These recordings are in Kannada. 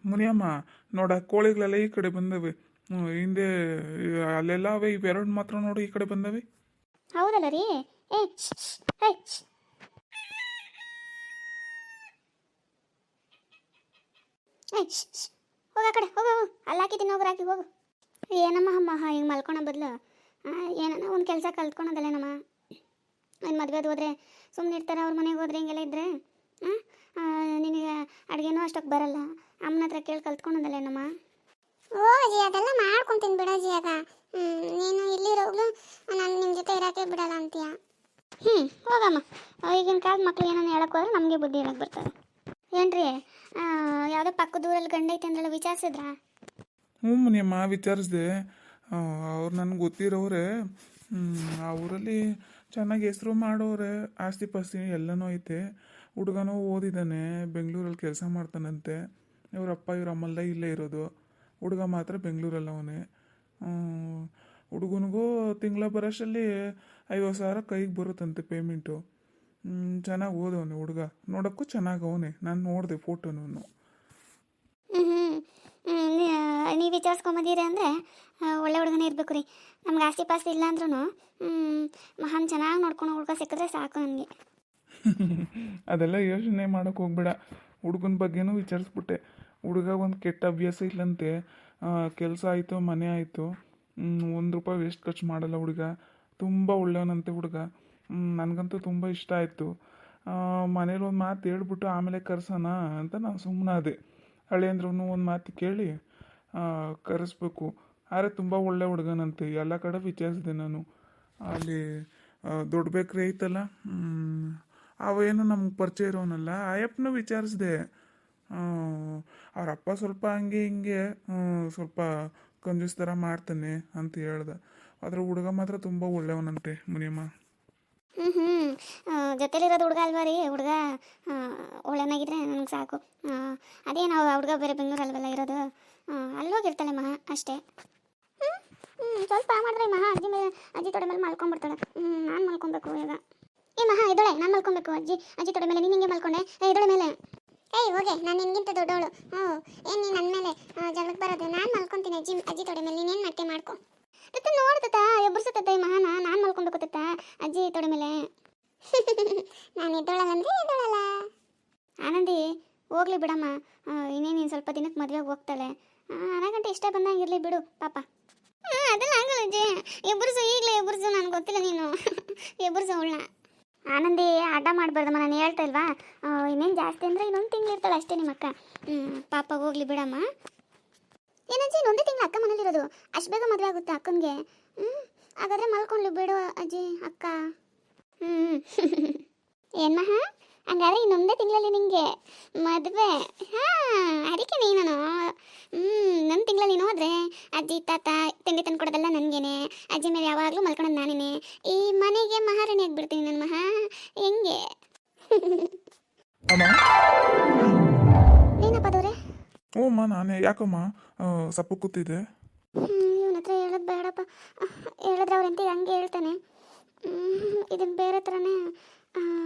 ಮುನಿಯಮ್ಮ ನೋಡ ಕೋಳಿಗಳೆಲ್ಲ ಈ ಕಡೆ ಬಂದವೆ. ಹಿಂದೆ ಅಲ್ಲೆಲ್ಲ ಅವೆ, ಇವೆರಡು ಮಾತ್ರ ನೋಡು ಈ ಕಡೆ ಬಂದವೆ. ಹೌದಲ್ಲ ರೀ. ಏ ಶ್ಶ್, ಶ್ಶ್, ಏಯ್, ಶ್ಶ್. ಏಯ್ ಶ್ಶ್, ಶ್ಶ್. ಹೋಗ ಆ ಕಡೆ ಹೋಗು, ಅಲ್ಲಿ ಹಾಕಿದ್ದೀನಿ ಹೋಗ್ರು, ಹಾಕಿ ಹೋಗು. ಏನಮ್ಮ ಅಮ್ಮ ಹಿಂಗೆ ಮಲ್ಕೊಳೋ ಬದಲು ಏನನ್ನ ಒಂದು ಕೆಲಸ ಕಲ್ತ್ಕೊಳೋದಲ್ಲೇನಮ್ಮ. ಏನು ಮದುವೆದು ಹೋದ್ರೆ ಸುಮ್ಮನೆ ಇರ್ತಾರೆ, ಅವ್ರ ಮನೆಗೆ ಹೋದ್ರೆ ಹಿಂಗೆಲ್ಲ ಇದ್ದರೆ ನಿನಗೆ ಅಡುಗೆನೂ ಅಷ್ಟಕ್ಕೆ ಬರಲ್ಲ. ಅಮ್ಮನ ಹತ್ರ ಕೇಳಿ ಕಲ್ತ್ಕೊಳೋದಲ್ಲೇನಮ್ಮ. ಓ ಅಜ್ಜಿ, ಅದೆಲ್ಲ ಮಾಡ್ಕೊತೀನಿ ಬಿಡಜ್ಜಿ. ಆಗ ನೀನು ಇಲ್ಲಿರೋಗ್ಲು ನಾನು ನಿಮ್ಮ ಜೊತೆ ಇರೋಕ್ಕೆ ಬಿಡಲ್ಲ ಅಂತೀಯ. ಹೋಗಮ್ಮ. ಈಗಿನ ಕಾಲದ ಮಕ್ಳು ಏನನ್ನ ಹೇಳಕ್ಕೆ ಹೋದ್ರೆ ನಮಗೆ ಬುದ್ಧಿ ಹೇಳಕ್ಕೆ ಬರ್ತದೆ. ಏನ್ರಿ, ಯಾವುದೋ ಪಕ್ಕದ ಊರಲ್ಲಿ ಗಂಡ ಐತೆ ಅಂದ್ರಲ್ಲ, ವಿಚಾರಿಸಿದ್ರಾ? ಹ್ಞೂ ಮುನಿಯಮ್ಮ, ವಿಚಾರಿಸಿದೆ. ಅವ್ರು ನನಗೆ ಗೊತ್ತಿರೋರೆ. ಆ ಊರಲ್ಲಿ ಚೆನ್ನಾಗಿ ಹೆಸರು ಮಾಡೋರೆ, ಆಸ್ತಿ ಪಾಸ್ತಿ ಎಲ್ಲನೂ ಐತೆ. ಹುಡುಗನೂ ಓದಿದ್ದಾನೆ, ಬೆಂಗಳೂರಲ್ಲಿ ಕೆಲಸ ಮಾಡ್ತಾನಂತೆ. ಇವರಪ್ಪ ಇವರಮ್ಮೆಲ್ಲ ಇಲ್ಲೇ ಇರೋದು. ಹುಡುಗ ಮಾತ್ರ ಬೆಂಗಳೂರಲ್ಲಿ ಅವನೇ. ಹುಡುಗನಿಗೂ ತಿಂಗಳ ಬರೋಷ್ಟರಲ್ಲಿ 50,000 ಕೈಗೆ ಬರುತ್ತಂತೆ ಪೇಮೆಂಟು. ಚೆನ್ನಾಗಿ ಓದವನೆ ಹುಡುಗ, ನೋಡೋಕ್ಕೂ ಚೆನ್ನಾಗಿ ಅವನೇ. ನಾನು ನೋಡಿದೆ ಫೋಟೋನು. ನೀವು ವಿಚಾರಿಸ್ಕೊಂಬಂದಿರಿ ಅಂದರೆ ಒಳ್ಳೆ ಹುಡುಗನೇ ಇರಬೇಕು ರೀ. ನಮ್ಗೆ ಆಸ್ತಿ ಪಾಸ್ತಿ ಇಲ್ಲ ಅಂದ್ರೂ ಮಹಾನ್ ಚೆನ್ನಾಗಿ ನೋಡ್ಕೊಂಡು ಹುಡುಗ ಸಿಕ್ಕಿದ್ರೆ ಸಾಕು ನನಗೆ. ಅದೆಲ್ಲ ಯೋಚನೆ ಮಾಡೋಕೆ ಹೋಗ್ಬೇಡ. ಹುಡುಗನ ಬಗ್ಗೆನೂ ವಿಚಾರಿಸ್ಬಿಟ್ಟೆ. ಹುಡುಗ ಒಂದು ಕೆಟ್ಟ ಅಭ್ಯಾಸ ಇಲ್ಲಂತೆ. ಕೆಲಸ ಆಯಿತು, ಮನೆ ಆಯಿತು, ₹1 ವೇಸ್ಟ್ ಖರ್ಚು ಮಾಡಲ್ಲ ಹುಡುಗ. ತುಂಬ ಒಳ್ಳೆಯವನಂತೆ ಹುಡುಗ. ನನಗಂತೂ ತುಂಬ ಇಷ್ಟ ಆಯಿತು. ಮನೇಲಿ ಒಂದು ಮಾತು ಹೇಳ್ಬಿಟ್ಟು ಆಮೇಲೆ ಕರ್ಸೋಣ ಅಂತ ನಾನು ಸುಮ್ಮನಾದೆ. ಹಳೆಯಂದ್ರೂ ಒಂದು ಮಾತು ಕೇಳಿ ಕರೆಸ್ಬೇಕು. ಆದರೆ ತುಂಬ ಒಳ್ಳೆ ಹುಡುಗನಂತೆ. ಎಲ್ಲ ಕಡೆ ವಿಚಾರಿಸಿದೆ ನಾನು. ಅಲ್ಲಿ ದೊಡ್ಡ ಬೇಕ್ರಿ ಐತಲ್ಲ, ಅವೇನು ನಮ್ಗೆ ಪರಿಚಯ ಇರೋನಲ್ಲ, ಆಯಪ್ಪನೂ ವಿಚಾರಿಸಿದೆ. ಅವರಪ್ಪ ಸ್ವಲ್ಪ ಹಂಗೆ ಹಿಂಗೆ ಸ್ವಲ್ಪ ಕಂಜೂಸ್ ಥರ ಮಾಡ್ತಾನೆ ಅಂತ ಹೇಳ್ದೆ. ಆದರೆ ಹುಡುಗ ಮಾತ್ರ ತುಂಬ ಒಳ್ಳೆಯವನಂತೆ ಮುನಿಯಮ್ಮ. ಜೊತೆಲಿರೋದು ಹುಡುಗ ಅಲ್ವಾ ರೀ. ಹುಡುಗ ಒಳ್ಳೆನಾಗಿದ್ರೆ ನನಗೆ ಸಾಕು. ಅದೇ ನಾವು ಹುಡುಗ ಬೇರೆ ಬೆಂಗಳೂರಲ್ವಲ್ಲ ಇರೋದು, ಅಲ್ಲಿ ಹೋಗಿರ್ತಾಳೆ ಮಹಾ ಅಷ್ಟೇ. ಸ್ವಲ್ಪ ಮಾಡಿದ್ರೆ ಮಹಾ ಅಜ್ಜಿ ತೊಡೆ ಮೇಲೆ ಮಲ್ಕೊಂಡ್ಬಿಡ್ತಾಳೆ. ನಾನು ಮಲ್ಕೊಬೇಕು ಈಗ. ಏ ಮಹಾ ಇದೊಳೆ, ನಾನು ಮಲ್ಕೊಬೇಕು. ಅಜ್ಜಿ ತೊಡೆ ಮೇಲೆ ನೀನು ಹಿಂಗೆ ಮಲ್ಕೊಂಡೆ, ಇದೊಳೆ ಮೇಲೆ. ಏಯ್ ಹೋಗೆ, ನಾನು ನಿನ್ಗಿಂತ ದೊಡ್ಡವಳು. ಏನು ನೀನು ನನ್ನ ಮೇಲೆ ಜಗಳಕ್ಕೆ ಬರೋದು? ನಾನು ಮಲ್ಕೊತೀನಿ ಅಜ್ಜಿ ತೊಡೆ ಮೇಲೆ. ನೀನೇನು ಮಾಡ್ತೆ ಮಾಡ್ಕೊ. ತತ್ತ ನೋಡ್ತತ್ತ ಎಬ್ಬರ್ಸತ್ತ ಮಹಾನ. ನಾನು ಮಲ್ಕೊಬೇಕು ತತ್ತ ಅಜ್ಜಿ ತೊಡೆ ಮೇಲೆ. ನಾನು ಎದ್ದೊಳಲ್ಲಂದ್ರೆ ಎದ್ದೊಳಲ್ಲ. ಆನಂದಿ ಹೋಗ್ಲಿ ಬಿಡಮ್ಮ. ಇನ್ನೇನು ಸ್ವಲ್ಪ ದಿನಕ್ಕೆ ಮದುವೆಗೆ ಹೋಗ್ತಾಳೆ. 4 ಗಂಟೆ ಇಷ್ಟ ಬಂದಂಗೆ ಇರಲಿ ಬಿಡು ಪಾಪ. ಅದೆಲ್ಲ ಆಗಲ್ಲ ಅಜ್ಜಿ. ಎಬ್ಬರ್ಸು, ಈಗಲೇ ಎಬ್ಬರ್ಸು. ನನಗೆ ಗೊತ್ತಿಲ್ಲ, ನೀನು ಎಬ್ಬರ್ಸು ಅವಳನ್ನ. ಆನಂದಿ ಆಟ ಮಾಡಬಾರ್ದಮ್ಮ, ನಾನು ಹೇಳ್ತಾ ಇಲ್ವಾ. ಇನ್ನೇನು ಜಾಸ್ತಿ ಅಂದರೆ ಇನ್ನೊಂದು ತಿಂಗಳು ಇರ್ತಾಳೆ ಅಷ್ಟೇ ನಿಮ್ಮ ಅಕ್ಕ. ಪಾಪ ಹೋಗ್ಲಿ ಬಿಡಮ್ಮ. ಏನಜ್ಜಿ, ಇನ್ನೊಂದೇ ತಿಂಗಳು ಅಕ್ಕ ಮನೇಲಿರೋದು, ಅಷ್ಟು ಬೇಗ ಮದುವೆ ಆಗುತ್ತೆ ಅಕ್ಕನಿಗೆ? ಹಾಗಾದರೆ ಮಲ್ಕೊಂಡ್ಲು ಬಿಡು ಅಜ್ಜಿ ಅಕ್ಕ. ಏನು ಮಹಾ, ಹಂಗಾದ್ರೆ ಇನ್ನೊಂದೇ ತಿಂಗಳಲ್ಲಿ ನಿಂಗೆ ಮದುವೆ? ಅದಕ್ಕೆ ನೀನು ನನ್ನ ತಿಂಗಳಲ್ಲಿ ನೀನು ಹೋದ್ರೆ ಅಜ್ಜಿ ತಾತ ತಿಂಡಿ ತಂದು ಕೊಡೋದೆಲ್ಲ ನನಗೇನೆ. ಅಜ್ಜಿ ಮೇಲೆ ಯಾವಾಗಲೂ ಮಲ್ಕೊಳೋದು ನಾನೇನೆ. ಈ ಮನೆಗೆ ಮಹಾರಾಣಿ ಆಗಿಬಿಡ್ತೀನಿ ನನ್ನ ಮಹಾ. ಹೆಂಗೆ? ಅಮ್ಮ, ಏನಪ್ಪ ದೂರೆ? ಹ್ಞೂ ಅಮ್ಮ, ನಾನೇ. ಯಾಕಮ್ಮ ಸಪ್ಪು ಕೂತಿದ್ದೆ? ಇವನ ಹತ್ರ ಹೇಳೋದು ಬೇಡಪ್ಪ. ಹೇಳಿದ್ರೆ ಅವ್ರಂತೆ ಹಂಗೆ ಹೇಳ್ತಾನೆ. ಇದನ್ನು ಬೇರೆ ಥರನೇ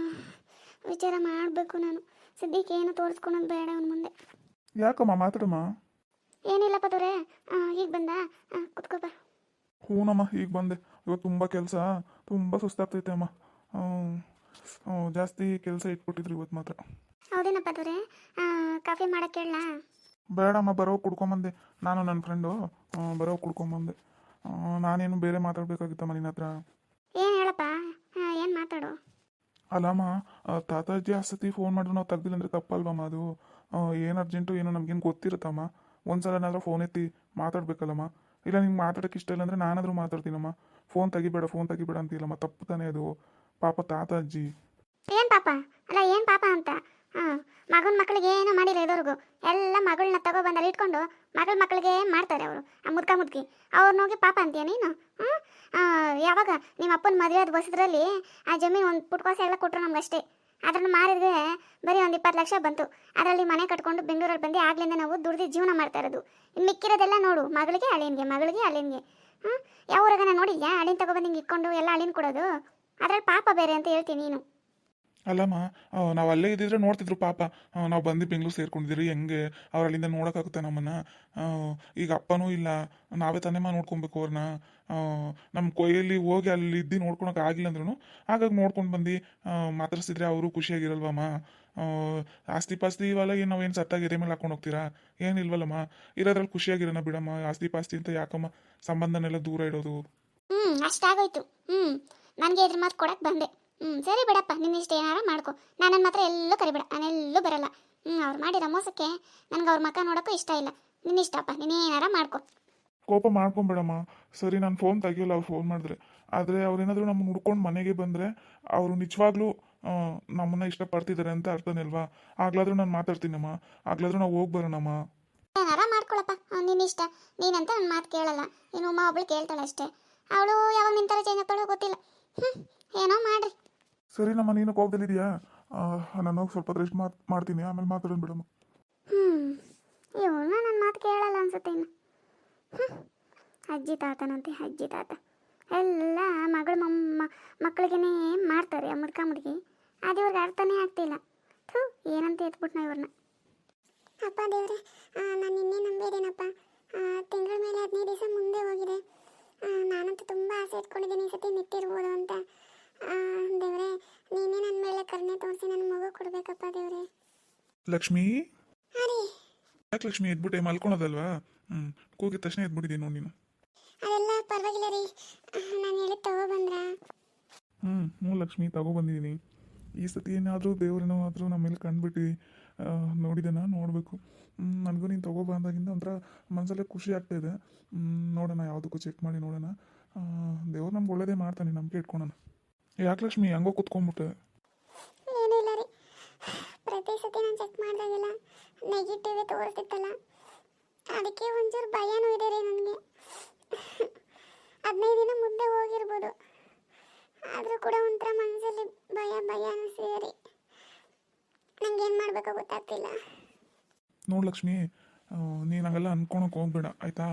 ವಿಚಾರ ಮಾಡಬೇಕು ನಾನು. ಸದ್ಯಕ್ಕೆ ಏನು ತೋರಿಸ್ಕೊಳೋದು ಬೇಡ ಅವನ ಮುಂದೆ. ಯಾಕಮ್ಮ, ಮಾತಾಡಮ್ಮ. ಏನಿಲ್ಲಪ್ಪ ದೂರೆ, ಈಗ ಬಂದ, ಕುತ್ಕೋಪ. ಹ್ಞೂನಮ್ಮ, ಈಗ ಬಂದೆ. ಇವತ್ತು ತುಂಬ ಕೆಲಸ, ತುಂಬ ಸುಸ್ತಾಗ್ತೈತೆ ಅಮ್ಮ. ಜಾಸ್ತಿ ಕೆಲಸ ಇಟ್ಬಿಟ್ಟಿದ್ರು ಇವತ್ತು ಮಾತ್ರ. ಹೌದೇನಪ್ಪ ದೂರೆ, ಕಾಫಿ ಮಾಡೋಕ್ಕೆ ಹೇಳ? ಬೇಡಮ್ಮ, ಬರೋ ಕುಡ್ಕೊಂಬಂದೆ. ನಾನು ನನ್ನ ಫ್ರೆಂಡು ಬರೋ ಕುಡ್ಕೊಂಬಂದೆ. ನಾನೇನು ಬೇರೆ ಮಾತಾಡ್ಬೇಕಾಗಿತ್ತಮ್ಮ ನಿನ್ನ ಹತ್ರ. ಏನು ಹೇಳಪ್ಪ, ಏನು ಮಾತಾಡು. ಅಲ್ಲಮ್ಮ, ತಾತಾಜಿ ಸತಿ ಫೋನ್ ಮಾಡಿದ್ರು ನಾವು ತೆಗ್ದಿಲ್ಲ ಅಂದರೆ ತಪ್ಪಲ್ವಮ್ಮ ಅದು? ಏನು ಅರ್ಜೆಂಟು ಏನೋ ನಮಗೇನು ಗೊತ್ತಿರುತ್ತಮ್ಮ. ಒಂದ್ಸಲನಾದ್ರೂ ಫೋನ್ ಎತ್ತಿ ಮಾತಾಡ್ಬೇಕಲ್ಲಮ್ಮ. ಇಲ್ಲ ನಿಂಗೆ ಮಾತಾಡೋಕ್ಕೆ ಇಷ್ಟ ಇಲ್ಲ ಅಂದರೆ ನಾನಾದರೂ ಮಾತಾಡ್ತೀನಮ್ಮ. ಫೋನ್ ತೆಗಿಬೇಡ ಅಂತಿಲ್ಲಮ್ಮ. ತಪ್ಪು ತಾನೇ ಅದು. ಪಾಪ ತಾತಾಜಿ. ಏನು ಪಾಪ ಅಲ್ಲ, ಏನು ಪಾಪ ಅಂತ? ಮಗನ ಮಕ್ಕಳಿಗೆ ಏನೂ ಮಾಡಿಲ್ಲ ಇದುವರೆಗೂ. ಎಲ್ಲ ಮಗಳನ್ನ ತಗೊಬಂದಲ್ಲಿ ಇಟ್ಕೊಂಡು ಮಕ್ಕಳಿಗೆ ಮಾಡ್ತಾರೆ ಅವರು, ಆ ಮುದುಕಿ. ಅವ್ರನ್ನ ಹೋಗಿ ಪಾಪ ಅಂತೀಯ ನೀನು? ಯಾವಾಗ ನಿಮ್ಮ ಅಪ್ಪನ ಮದುವೆ ಅದು ಬಸದ್ರಲ್ಲಿ ಆ ಜಮೀನು ಒಂದು ಪುಟ್ಕೋಸೆ ಎಲ್ಲ ಕೊಟ್ಟರು ನಮ್ಗೆ ಅಷ್ಟೇ. ಅದನ್ನು ಮಾರಿದ್ರೆ ಬರೀ ಒಂದು 20 ಲಕ್ಷ ಬಂತು. ಅದರಲ್ಲಿ ಮನೆ ಕಟ್ಕೊಂಡು ಬೆಂಗಳೂರಲ್ಲಿ ಬಂದು ಆಗ್ಲಿಂದ ನಾವು ದುಡ್ದು ಜೀವನ ಮಾಡ್ತಾ ಇರೋದು. ಇನ್ನು ಮಿಕ್ಕಿರೋದೆಲ್ಲ ನೋಡು, ಮಗಳಿಗೆ ಅಳಿನ್ಗೆ. ಯಾವ ಊರಾಗ ನಾನು ನೋಡಿದ್ಯಾ ಅಳಿನ ತಗೊಬಂದು ಹಿಂಗೆ ಇಟ್ಕೊಂಡು ಎಲ್ಲ ಅಳಿನ ಕೊಡೋದು? ಅದ್ರಲ್ಲಿ ಪಾಪ ಬೇರೆ ಅಂತ ಹೇಳ್ತೀನಿ ನೀನು. ಅಲ್ಲಮ್ಮ ನಾವು ಅಲ್ಲೇ ಇದ್ದಿದ್ರೆ ನೋಡ್ತಿದ್ರು ಪಾಪ. ನಾವು ಬಂದು ಬೆಂಗಳೂರು ಸೇರ್ಕೊಂಡಿದ್ದೀರಿ ಹೆಂಗೆ ಅವ್ರು ಅಲ್ಲಿಂದ ನೋಡೋಕ್ಕಾಗುತ್ತೆ ನಮ್ಮನ್ನು? ಈಗ ಅಪ್ಪನೂ ಇಲ್ಲ, ನಾವೇ ತಾನೇಮ್ಮ ನೋಡ್ಕೊಬೇಕು ಅವ್ರನ್ನ. ನಮ್ಮ ಕೊಯ್ಯಲ್ಲಿ ಹೋಗಿ ಅಲ್ಲಿ ಇದ್ದು ನೋಡ್ಕೊಳಕ್ಕೆ ಆಗಿಲ್ಲ ಅಂದ್ರೂ ಹಾಗಾಗಿ ನೋಡ್ಕೊಂಡು ಬಂದು ಮಾತಾಡ್ಸಿದ್ರೆ ಅವರು ಖುಷಿಯಾಗಿರಲ್ವಮ್ಮ? ಆಸ್ತಿ ಪಾಸ್ತಿ ಇವೆಲ್ಲ ಏನು ನಾವೇನು ಸತ್ತಾಗ ಎದೆ ಮೇಲೆ ಹಾಕೊಂಡು ಹೋಗ್ತೀರಾ? ಏನಿಲ್ವಲ್ಲಮ್ಮ, ಇರೋದ್ರಲ್ಲಿ ಖುಷಿಯಾಗಿರೋಣ ಬಿಡಮ್ಮ. ಆಸ್ತಿ ಪಾಸ್ತಿ ಅಂತ ಯಾಕಮ್ಮ ಸಂಬಂಧನೆಲ್ಲ ದೂರ ಇಡೋದು? ಅಷ್ಟಾಗೋಯ್ತು. ನನಗೆ ಇದ್ರ ಮಾತು ಕೊಡಕ್ಕೆ ಬಂದೆ. ಸರಿ ಬಿಡಪ್ಪ, ನಿನ್ನಿಷ್ಟ ಏನಾರ ಮಾಡ್ಕೊ. ನನ್ನನ್ನು ಮಾತ್ರ ಎಲ್ಲೂ ಕರಿಬೇಡ, ನಾನೆಲ್ಲೂ ಬರಲ್ಲ. ಅವ್ರು ಮಾಡಿರೋ ಮೋಸಕ್ಕೆ ನನಗೆ ಅವ್ರ ಮಕ್ಕ ನೋಡೋಕ್ಕೂ ಇಷ್ಟ ಇಲ್ಲ. ನಿನ್ನಿಷ್ಟಪ್ಪ, ನೀನೇನಾರ ಮಾಡ್ಕೊ. ಕೋಪ ಮಾಡ್ಕೊಂಬೇಡಮ್ಮ. ಸರಿ, ನಾನು ಫೋನ್ ತೆಗಿಯಲ್ಲ ಅವ್ರು ಫೋನ್ ಮಾಡಿದ್ರೆ. ಆದರೆ ಅವ್ರೇನಾದರೂ ನಮ್ಮನ್ನು ಹುಡ್ಕೊಂಡು ಮನೆಗೆ ಬಂದರೆ ಅವರು ನಿಜವಾಗ್ಲೂ ನಮ್ಮನ್ನು ಇಷ್ಟಪಡ್ತಿದ್ದಾರೆ ಅಂತ ಅರ್ಥನೇ ಅಲ್ವಾ? ಆಗ್ಲಾದ್ರೂ ನಾನು ಮಾತಾಡ್ತೀನಮ್ಮ, ಆಗ್ಲಾದ್ರೂ ನಾವು ಹೋಗಿ ಬರೋಣಮ್ಮ. ಏನಾರ ಮಾಡ್ಕೊಳಪ್ಪ, ನಿನ್ನಿಷ್ಟ. ನೀನಂತ ನನ್ನ ಮಾತು ಕೇಳಲ್ಲ. ಇನ್ನು ಉಮ್ಮ ಒಬ್ಳು ಕೇಳ್ತಾಳೆ ಅಷ್ಟೇ. ಅವಳು ಯಾವಾಗ ನಿಂತರ ಚೇಂಜ್ ಆಗ್ತಾಳೋ ಗೊತ್ತಿಲ್ಲ. ಏನೋ ಮಾಡ್ರಿ. ಸರಿ ನಮ್ಮ, ನೀನು ಕೋಪದಲ್ಲಿದೆಯಾ? ನಾನು ಹೋಗಿ ಸ್ವಲ್ಪ ರೆಸ್ಟ್ ಮಾಡ್ತೀನಿ, ಆಮೇಲೆ ಮಾತಾಡೋಣ ಬಿಡಮ್ಮ. ಇವನು ನನ್ನ ಮಾತು ಕೇಳಲ್ಲ ಅನ್ಸುತ್ತೆ ಇನ್ನು. ಅಜ್ಜಿ ತಾತನಂತೆ ಅಜ್ಜಿ ತಾತ ಎಲ್ಲ ಮಗಳು ಮಕ್ಕಳಿಗೇನೆ ಮಾಡ್ತಾರೆ ಆ ಮುದುಕ ಮುದುಕಿ. ಅದು ಇವ್ರಿಗೆ ಅರ್ಥನೇ ಆಗ್ತಿಲ್ಲ. ಏನಂತ ಎತ್ಬಿಟ್ನ ಇವ್ರನ್ನ. ಅಪ್ಪ ದೇವ್ರೆ, ನಾನು ಇನ್ನೇ ನಂಬಿದ್ದೀನಪ್ಪ. ತಿಂಗಳ ಮೇಲೆ 15 ದಿವಸ ಮುಂದೆ ಹೋಗಿದೆ. ನಾನಂತೂ ತುಂಬ ಆಸೆ ಇಟ್ಕೊಂಡಿದ್ದೀನಿ ಈ ಸತಿ ನಿಂತಿರ್ಬೋದು ಅಂತ. ದೇವ್ರೆ, ನೀನೇ ನನ್ನ ಮೇಲೆ ಕರುಣೆ ತೋರಿಸಿ ನನ್ನ ಮಗು ಕೊಡಬೇಕಪ್ಪ ದೇವ್ರೆ. ಲಕ್ಷ್ಮಿ, ಅರೆ, ಯಾಕೆ ಲಕ್ಷ್ಮಿ ಎದ್ಬಿಟ್ಟೆ? ಮಲ್ಕೊಳೋದಲ್ವಾ? ಕೂಗಿದ ತಕ್ಷಣ ಎದ್ಬಿಟ್ಟಿದ್ದೀನಿ ನೋಡಿ ನೀನು. ಅದೆಲ್ಲ ಪರವಾಗಿಲ್ಲ ರೀ, ನಾನು ಹೇಳಿದ ತಗೊಬಂದ್ರಾ? ಹ್ಞೂ ಲಕ್ಷ್ಮಿ, ತಗೊಬಂದಿದ್ದೀನಿ. ಈ ಸತಿ ಏನಾದರೂ ದೇವ್ರೇನಾದರೂ ನಮ್ಮ ಮೇಲೆ ಕಂಡುಬಿಟ್ಟು ನೋಡಿದೆನಾ ನೋಡಬೇಕು. ನನಗೂ ನೀನು ತಗೊಬಂದಾಗಿಂದ ಒಂಥರ ಮನಸ್ಸಲ್ಲೇ ಖುಷಿ ಆಗ್ತಾಯಿದೆ. ನೋಡೋಣ, ಯಾವುದಕ್ಕೂ ಚೆಕ್ ಮಾಡಿ ನೋಡೋಣ. ದೇವ್ರು ನಮ್ಗೆ ಒಳ್ಳೇದೇ ಮಾಡ್ತಾನೆ, ನಂಬಿಕೆ ಇಟ್ಕೊಳೋಣ. ಯಾಕೆ ಲಕ್ಷ್ಮಿ ಹಂಗೋ ಕೂತ್ಕೊಂಡ್ಬಿಟ್ಟೆ? ಏನೂ ಇಲ್ಲ ರೀ, ಪ್ರತಿ ಸತಿ ನಾನು ಚೆಕ್ ಮಾಡಿದಾಗೆಲ್ಲ ನೆಗೆಟಿವೇ ತೋರಿಸ್ತಿತ್ತಲ್ಲ, ಅದಕ್ಕೆ ಒಂಚೂರು ಭಯನೂ ಇದೆ ರೀ ನನಗೆ. 15 ದಿನ ಮುಂದೆ ಹೋಗಿರ್ಬೋದು, ಆದರೂ ಕೂಡ ಒಂಥರ ಮನಸ್ಸಲ್ಲಿ ಭಯ ಭಯ ಅನಿಸ್ತಿದೆ ರೀ. ನಂಗೆ ಏನು ಮಾಡಬೇಕೋ ಗೊತ್ತಾಗ್ತಿಲ್ಲ. ನೋಡು ಲಕ್ಷ್ಮಿ, ನೀನು ಹಂಗೆಲ್ಲ ಅನ್ಕೊಳಕ್ಕೆ ಹೋಗ್ಬೇಡ ಆಯಿತಾ?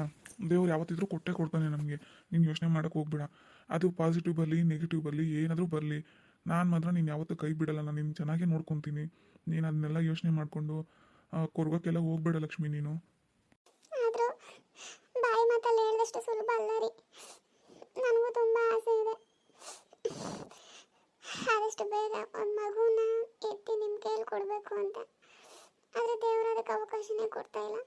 ದೇವ್ರು ಯಾವತ್ತಿದ್ರೂ ಕೊಟ್ಟೇ ಕೊಡ್ತಾನೆ ನಮಗೆ. ನೀನು ಯೋಚನೆ ಮಾಡೋಕ್ಕೆ ಹೋಗ್ಬೇಡ. ಅದು ಪಾಸಿಟಿವ್ ಬರಲಿ ನೆಗೆಟಿವ್ ಬರಲಿ ಏನಾದರೂ ಬರಲಿ, ನಾನು ಮಾತ್ರ ನೀನು ಯಾವತ್ತೂ ಕೈ ಬಿಡಲ್ಲ. ನಾನು ನಿನ್ನ ಚೆನ್ನಾಗೇ ನೋಡ್ಕೊತೀನಿ. ನೀನು ಅದನ್ನೆಲ್ಲ ಯೋಚನೆ ಮಾಡಿಕೊಂಡು ಕೊರ್ಗೋಕ್ಕೆಲ್ಲ ಹೋಗ್ಬೇಡ ಲಕ್ಷ್ಮಿ ನೀನು. ಆದರೂ ಬಾಯಿ ಮಾತಲ್ಲಿ ಹೇಳಿದಷ್ಟು ಸುಲಭ ಅಲ್ಲ ರೀ. ನನಗೂ ತುಂಬ ಆಸೆ ಇದೆ, ಆದಷ್ಟು ಬೇಗ ಒಂದು ಮಗುನ ಎತ್ತಿ ನಿಮ್ಮ ಕೈಯಲ್ಲಿ ಕೊಡಬೇಕು ಅಂತ. ಆದರೆ ದೇವರು ಅದಕ್ಕೆ ಅವಕಾಶನೇ ಕೊಡ್ತಾ ಇಲ್ಲ.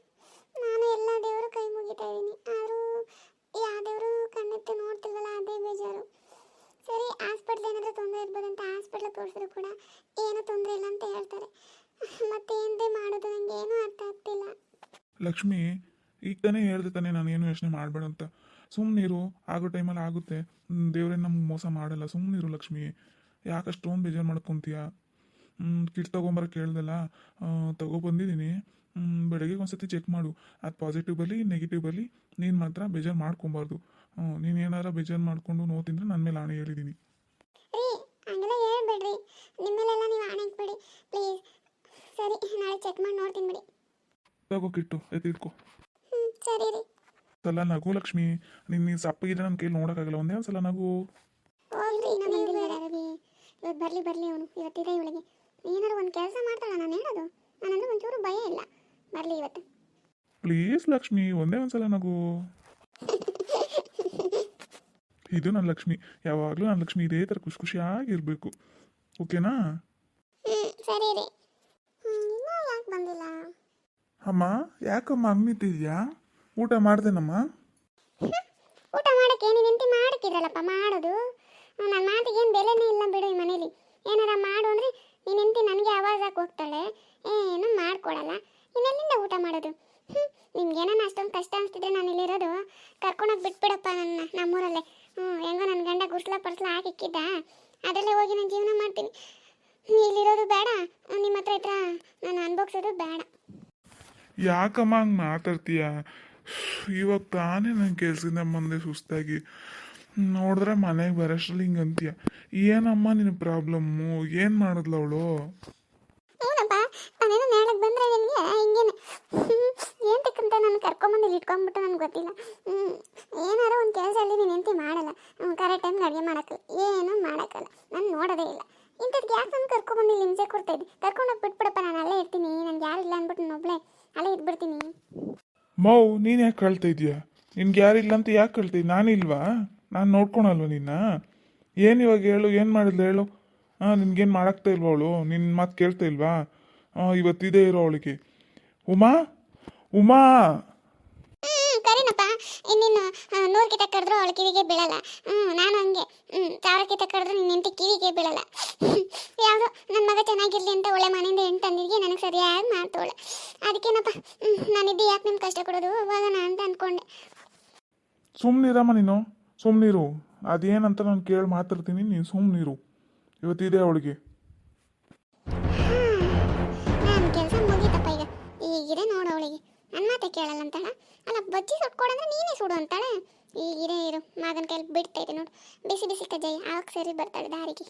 ನಾನು ಎಲ್ಲ ದೇವರು ಕೈ ಮುಗಿತಾ ಇದ್ದೀನಿ, ಆದರೂ ಯಾವ ದೇವರು ಕಣ್ಣೆತ್ತಿ ನೋಡ್ತಿಲ್ವಲ್ಲ, ಅದೇ ಬೇಜಾರು. ಸರಿ, ಹಾಸ್ಪಿಟ್ಲ್ ಏನಾದರೂ ತೊಂದರೆ ಇರ್ಬೋದಂತ ಹಾಸ್ಪಿಟ್ಲಿಗೆ ತೋರಿಸಿದ್ರು ಕೂಡ ಏನೂ ತೊಂದರೆ ಇಲ್ಲ ಅಂತ ಹೇಳ್ತಾರೆ. ಮತ್ತೇನಂತೆ ಮಾಡೋದು, ನನಗೆ ಏನೂ ಅರ್ಥ ಆಗ್ತಿಲ್ಲ. ಲಕ್ಷ್ಮಿ, ಈಗ ತಾನೇ ಹೇಳ್ದೆ ತಾನೇ ನಾನು ಏನು ಯೋಚನೆ ಮಾಡಬೇಡ ಅಂತ. ಸುಮ್ಮನಿರು, ಆಗೋ ಟೈಮಲ್ಲಿ ಆಗುತ್ತೆ. ದೇವ್ರೇನು ನಮ್ಗೆ ಮೋಸ ಮಾಡಲ್ಲ. ಸುಮ್ಮನಿರು ಲಕ್ಷ್ಮಿ, ಯಾಕಷ್ಟೊಂದು ಬೇಜಾರು ಮಾಡ್ಕೊತೀಯ? ಕಿಟ್ ತೊಗೊಂಬರಕ್ಕೆ ಹೇಳ್ದಲ್ಲ, ತೊಗೊಬಂದಿದ್ದೀನಿ. ಬೆಳಗ್ಗೆ ಒಂದ್ಸತಿ ಚೆಕ್ ಮಾಡು. ಅದು ಪಾಸಿಟಿವ್ ಬರಲಿ ನೆಗೆಟಿವ್ ಬರಲಿ, ನೀನು ಮಾತ್ರ ಬೇಜಾರು ಮಾಡ್ಕೊಬಾರ್ದು. ನೀನು ಏನಾರ ಬೇಜಾರು ಮಾಡಿಕೊಂಡು ನೋವು ನನ್ನ ಮೇಲೆ ಆಣೆ ಹೇಳಿದ್ದೀನಿ. ರೀ, ಹಂಗೆಲ್ಲ ಹೇಳ್ಬೇಡ್ರಿ. ನಿಮ್ಮೇಲೆಲ್ಲ ನೀವು ಆಣೆ ಇಟ್ಬೇಡಿ ಪ್ಲೀಸ್. ಸರಿ, ನಾಳೆ ಚೆಕ್ ಮಾಡಿ ನೋಡ್ತೀನಿ ಬಿಡಿ. ತಗೋ ಕಿಟ್ಟು, ಎತ್ತಿಟ್ಕೋ. ಸರಿ ರೀ. ಸಲ ನಗು ಲಕ್ಷ್ಮಿ, ನೀನು ಸಪ್ಪಗಿದ್ರೆ ನನ್ನ ಕೈಲಿ ನೋಡೋಕ್ಕಾಗಲ್ಲ. ಒಂದೇ ಒಂದು ಸಲ ನಗು. ಹೋಗ್ರಿ, ಇವತ್ತು ಬರಲಿ ಅವನು. ಇವತ್ತಿದೆ ಇವಳಿಗೆ ಏನಾರು ಒಂದು ಕೆಲಸ ಮಾಡ್ತಾಳ ನಾನು ಹೇಳೋದು. ನಾನಂದ್ರೆ ಒಂಚೂರು ಭಯ ಇಲ್ಲ. ಬರಲಿ ಇವತ್ತು ಪ್ಲೀಸ್ ಲಕ್ಷ್ಮಿ, ಒಂದೇ ಒಂದು ಸಲ ನಗು. ಇದು ನನ್ನ ಲಕ್ಷ್ಮಿ, ಯಾವಾಗಲೂ ನನ್ನ ಲಕ್ಷ್ಮಿ ಇದೇ ಥರ ಖುಷಿ ಖುಷಿಯಾಗಿರ್ಬೇಕು. ಓಕೆನಾ? ಸರಿ ರೀ. ಇನ್ನೂ ಯಾಕೆ ಬಂದಿಲ್ಲ? ಅಮ್ಮ, ಯಾಕಮ್ಮ ಹಂಗೆ ನಿಂತಿದ್ಯಾ? ಊಟ ಮಾಡ್ದೇನಮ್ಮ? ಊಟ ಮಾಡೋಕ್ಕೆ ನೀನು ಎಂತಿ ಮಾಡಕ್ಕಿದ್ರಲ್ಲಪ್ಪ ಮಾಡೋದು. ನನ್ನ ಮಾತಿಗೆ ಏನು ಬೆಲೆನೇ ಇಲ್ಲ ಬಿಡು ಈ ಮನೇಲಿ. ಏನಾರ ಮಾಡು ಅಂದರೆ ನೀನು ಎಂತಿ ನನಗೆ ಆವಾಜ್ ಹಾಕಿ ಹೋಗ್ತಾಳೆ, ಏನು ಮಾಡ್ಕೊಡಲ್ಲ. ಇನ್ನೆಲ್ಲಿಂದ ಊಟ ಮಾಡೋದು? ನಿಮ್ಗೇನ ಅಷ್ಟೊಂದು ಕಷ್ಟ ಅನಿಸ್ತಿದ್ರೆ ನಾನು ಇಲ್ಲಿರೋದು ಕರ್ಕೊಂಡೋಗಿ ಬಿಟ್ಬಿಡಪ್ಪ ನಮ್ಮೂರಲ್ಲೇ. ಹೆಂಗೋ ನನ್ನ ಗಂಡ ಗುರ್ಸ್ಲ ಪರ್ಸ್ಲ ಹಾಕಿಕ್ಕಿದ್ದ, ಅದರಲ್ಲೇ ಹೋಗಿ ನಾನು ಜೀವನ ಮಾಡ್ತೀನಿ. ಇಲ್ಲಿರೋದು ಬೇಡ, ನಿಮ್ಮ ಹತ್ರ ಇದ್ರ ನಾನು ಅನ್ಭೋಗ್ಸೋದು ಬೇಡ. ಯಾಕಮ್ಮ ಹಂಗೆ ಮಾತಾಡ್ತೀಯ? ಇವಾಗ ತಾನೇ ನನ್ನ ಕೆಲಸದಿಂದ ಬಂದೆ ಸುಸ್ತಾಗಿ. ನೋಡಿದ್ರೆ ಮನೆಗೆ ಬರೋಷ್ಟ್ರಲ್ಲಿ ಹಿಂಗೆ ಅಂತೀಯ. ಏನಮ್ಮ ನಿನ್ನ ಪ್ರಾಬ್ಲಮ್ಮು? ಏನು ಮಾಡಿದ್ಲ ಅವಳು? ಏನಪ್ಪ, ನಾನೇನು ನಾಳೆಗೆ ಬಂದರೆ ನಿನಗೆ ಹಿಂಗೇನೆ ಏನು ತಕ್ಕಂತ ನಾನು ಕರ್ಕೊಂಬಂದು ಇಲ್ಲಿ ಇಟ್ಕೊಂಡ್ಬಿಟ್ಟು ನನಗೆ ಗೊತ್ತಿಲ್ಲ. ಏನಾರ ಒಂದು ಕೆಲಸ ಅಲ್ಲಿ ನೀನು ಎಂತಿ ಮಾಡಲ್ಲ. ಕರೆಕ್ಟ್ ಟೈಮ್ಗೆ ಅಡುಗೆ ಮಾಡೋಕ್ಕಲ್ಲ, ಏನೂ ಮಾಡೋಕ್ಕಲ್ಲ. ನಾನು ನೋಡೋದೇ ಇಲ್ಲ. ಇಂಥದ್ಕೆ ಯಾಕೆ ನಾನು ಕರ್ಕೊಂಬಂದು ಕೂರ್ತಾ ಇದ್ದೆ, ಕರ್ಕೊಂಡೋಗಿ ಬಿಟ್ಬಿಡಪ್ಪ, ನಾನು ಅಲ್ಲೇ ಇರ್ತೀನಿ, ನನಗೆ ಯಾರು ಇಲ್ಲ ಅಂದ್ಬಿಟ್ಟು ನಾನು ಒಬ್ಳೆ ಅಲ್ಲೇ ಇದ್ಬಿಡ್ತೀನಿ. ಮೌ ನೀನು ಯಾಕೆ ಕಳ್ತಾ ಇದೀಯಾ? ನಿನ್ಗೆ ಯಾರಿಲ್ಲ ಅಂತ ಯಾಕೆ ಕಳ್ತೀವಿ? ನಾನಿಲ್ವಾ? ನಾನು ನೋಡ್ಕೊಳಲ್ವ ನಿನ್ನ? ಏನು ಇವಾಗ ಹೇಳು, ಏನು ಮಾಡಿದ್ಲು ಹೇಳು? ನಿನ್ಗೇನು ಮಾಡಾಕ್ತಾ ಇಲ್ವಾ ಅವಳು? ನಿನ್ನ ಮಾತು ಕೇಳ್ತಾ ಇಲ್ವಾ? ಇವತ್ತಿದೆ ಇರೋ ಅವಳಿಗೆ. ಉಮಾ ಉಮಾ ಕರೀನಪ್ಪ, ಇನ್ನೇನು 100 ಕಿತ ಕರೆದ್ರು ಅವಳ ಕಿವಿಗೆ ಬೀಳಲ್ಲ. ನಾನು ಹಂಗೆ 1000 ಕಿತ ಕರೆದ್ರು ನಿನ್ನ ಹೆಂಡತಿ ಕಿವಿಗೆ ಬೀಳಲ್ಲ. ಯಾವುದೋ ನನ್ನ ಮಗ ಚೆನ್ನಾಗಿರ್ಲಿ ಅಂತ ಒಳ್ಳೆ ಮನೆಯಿಂದ ಹೆಣ್ಣು ತಂದಿದ್ಗೆ ನನಗೆ ಸರಿಯಾಗಿ ಮಾಡ್ತೋಳೆ. ಅದಕ್ಕೇನಪ್ಪ ನಾನಿದ್ದು ಯಾಕೆ ನಿಮ್ಗೆ ಕಷ್ಟ ಕೊಡೋದು, ಹೋಗೋಣ ಅಂತ ಅಂದ್ಕೊಂಡೆ. ಸುಮ್ಮನಿರಮ್ಮ ನೀನು, ಸುಮ್ಮನಿರು. ಅದೇನಂತ ನಾನು ಕೇಳಿ ಮಾತಾಡ್ತೀನಿ, ನೀನು ಸುಮ್ಮನಿರು. ಇವತ್ತಿದೆ ಅವಳಿಗೆ. ನನ್ನ ಕೆಲಸ ಮುಗೀತಪ್ಪ ಈಗ. ಈಗಿದೆ ನೋಡು ಅವಳಿಗೆ, ನನ್ನ ಮಾತೆ ಕೇಳಲ್ಲ ಅಂತಾಳ. ಅಲ್ಲ ಬಜ್ಜಿ ಸುಟ್ಕೊಡಂದ್ರೆ ನೀನೇ ಸುಡು ಅಂತಾಳೆ. ಈಗಿರೇ ಇರು, ಮಗನ ಕೈಲಿ ಬಿಡ್ತಾ ಇದೆ ನೋಡು, ಬಿಸಿ ಬಿಸಿ ಕಜ್ಜಾಯ ಆವಾಗ ಸರಿ ಬರ್ತಾಳೆ ದಾರಿಗೆ.